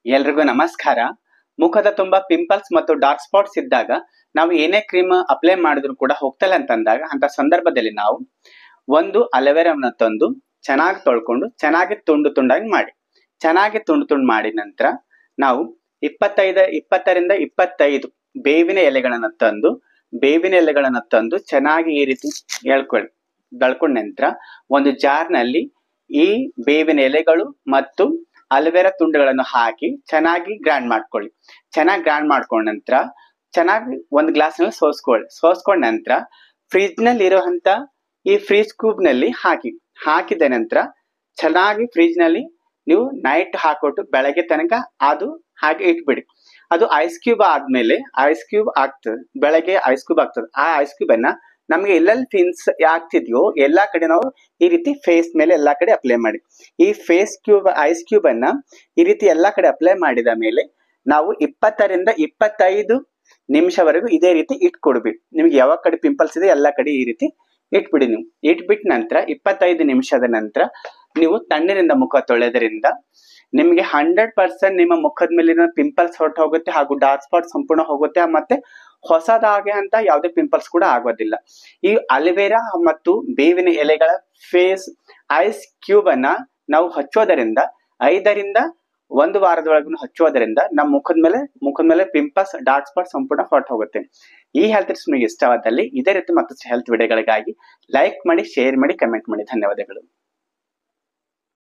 ಎಲ್ರಿಗೂ ನಮಸ್ಕಾರ. ಮುಖದ ತುಂಬಾ ಪಿಂಪಲ್ಸ್ ಮತ್ತು ಡಾರ್ಕ್ ಸ್ಪಾಟ್ಸ್ ಇದ್ದಾಗ ನಾವು ಏನೇ ಕ್ರೀಮ್ ಅಪ್ಲೈ ಮಾಡಿದ್ರು ಕೂಡ ಹೋಗ್ತಲ್ಲ ಅಂತಂದಾಗ ಅಂತ ಸಂದರ್ಭದಲ್ಲಿ ನಾವು ಒಂದು ಅಲೋವೆರಾವನ್ನು ತಂದು ಚೆನ್ನಾಗಿ ತೊಳ್ಕೊಂಡು ಚೆನ್ನಾಗಿ ತುಂಡು ತುಂಡಾಗಿ ಮಾಡಿ ಮಾಡಿದ ನಂತರ ನಾವು 20ರಿಂದ 25 ಬೇವಿನ ಎಲೆಗಳನ್ನ ತಂದು ಚೆನ್ನಾಗಿ ಈ ರೀತಿ ದಳ್ಕೊಂಡ ನಂತರ ಒಂದು ಜಾರ್ನಲ್ಲಿ ಈ ಬೇವಿನ ಎಲೆಗಳು ಮತ್ತು ಅಲೋವೆರಾ ತುಂಡುಗಳನ್ನು ಹಾಕಿ ಚೆನ್ನಾಗಿ ಗ್ರೈಂಡ್ ಮಾಡ್ಕೊಳ್ಳಿ. ಚೆನ್ನಾಗಿ ಗ್ರೈಂಡ್ ಮಾಡ್ಕೊಂಡ ನಂತರ ಚೆನ್ನಾಗಿ ಒಂದು ಗ್ಲಾಸ್ನಲ್ಲಿ ಸೋಸ್ಕೊಂಡ ನಂತರ ಫ್ರಿಜ್ ನಲ್ಲಿ ಇರುವಂತ ಈ ಫ್ರೀಜ್ ಕ್ಯೂಬ್ ನಲ್ಲಿ ಹಾಕಿದ ನಂತರ ಚೆನ್ನಾಗಿ ಫ್ರಿಜ್ ನಲ್ಲಿ ನೀವು ನೈಟ್ ಹಾಕೊಟ್ಟು ಬೆಳಗ್ಗೆ ತನಕ ಅದು ಹಾಗೆ ಇಟ್ಬಿಡಿ. ಅದು ಐಸ್ ಕ್ಯೂಬ್ ಆದ್ಮೇಲೆ ಬೆಳಗ್ಗೆ ಐಸ್ ಕ್ಯೂಬ್ ಆಗ್ತದೆ. ಆ ಐಸ್ ಕ್ಯೂಬ್ ಅನ್ನ ನಮ್ಗೆ ಎಲ್ಲೆಲ್ಲಿ ಪಿನ್ಸ್ ಆಗ್ತಿದ್ಯೋ ಎಲ್ಲಾ ಕಡೆ ನಾವು ಈ ರೀತಿ ಫೇಸ್ ಮೇಲೆ ಎಲ್ಲಾ ಕಡೆ ಅಪ್ಲೈ ಮಾಡಿ. ಈ ಐಸ್ ಕ್ಯೂಬ್ ಅನ್ನ ಈ ರೀತಿ ಎಲ್ಲಾ ಕಡೆ ಅಪ್ಲೈ ಮಾಡಿದ ಮೇಲೆ ನಾವು 20ರಿಂದ 25 ನಿಮಿಷವರೆಗೂ ಇದೇ ರೀತಿ ಇಟ್ಕೊಡ್ಬೇಕು. ನಿಮ್ಗೆ ಯಾವ ಕಡೆ ಪಿಂಪಲ್ಸ್ ಇದೆ ಎಲ್ಲಾ ಕಡೆ ಈ ರೀತಿ ಇಟ್ಬಿಡಿ. ನೀವು ಇಟ್ಬಿಟ್ಟ ನಂತರ 25 ನಿಮಿಷದ ನಂತರ ನೀವು ತಣ್ಣೀರಿಂದ ಮುಖ ತೊಳೆದ್ರಿಂದ ನಿಮ್ಗೆ 100% ನಿಮ್ಮ ಮುಖದ ಮೇಲಿನ ಪಿಂಪಲ್ಸ್ ಹೊರಟು ಹೋಗುತ್ತೆ ಹಾಗೂ ಡಾರ್ಕ್ ಸ್ಪಾಟ್ ಸಂಪೂರ್ಣ ಹೋಗುತ್ತೆ. ಮತ್ತೆ ಹೊಸದಾಗೆ ಅಂತ ಯಾವುದೇ ಪಿಂಪಲ್ಸ್ ಕೂಡ ಆಗೋದಿಲ್ಲ. ಈ ಅಲೋವೆರಾ ಮತ್ತು ಬೇವಿನ ಎಲೆಗಳ ಐಸ್ ಕ್ಯೂಬ್ ಅನ್ನ ನಾವು ಹಚ್ಚೋದರಿಂದ 5ರಿಂದ 1 ವಾರದೊಳಗೂ ಹಚ್ಚೋದರಿಂದ ನಮ್ಮ ಮುಖದ ಮೇಲೆ ಪಿಂಪಲ್ಸ್ ಡಾರ್ಕ್ ಸ್ಪಾಟ್ ಸಂಪೂರ್ಣ ಹೊರಟು ಹೋಗುತ್ತೆ. ಈ ಹೆಲ್ತ್ ಟಿಪ್ಸ್ ನಿಮಗೆ ಇಷ್ಟವಾದಲ್ಲಿ ಇದೇ ರೀತಿ ಮತ್ತಷ್ಟು ಹೆಲ್ತ್ ವಿಡಿಯೋಗಳಿಗಾಗಿ ಲೈಕ್ ಮಾಡಿ, ಶೇರ್ ಮಾಡಿ, ಕಮೆಂಟ್ ಮಾಡಿ. ಧನ್ಯವಾದಗಳು.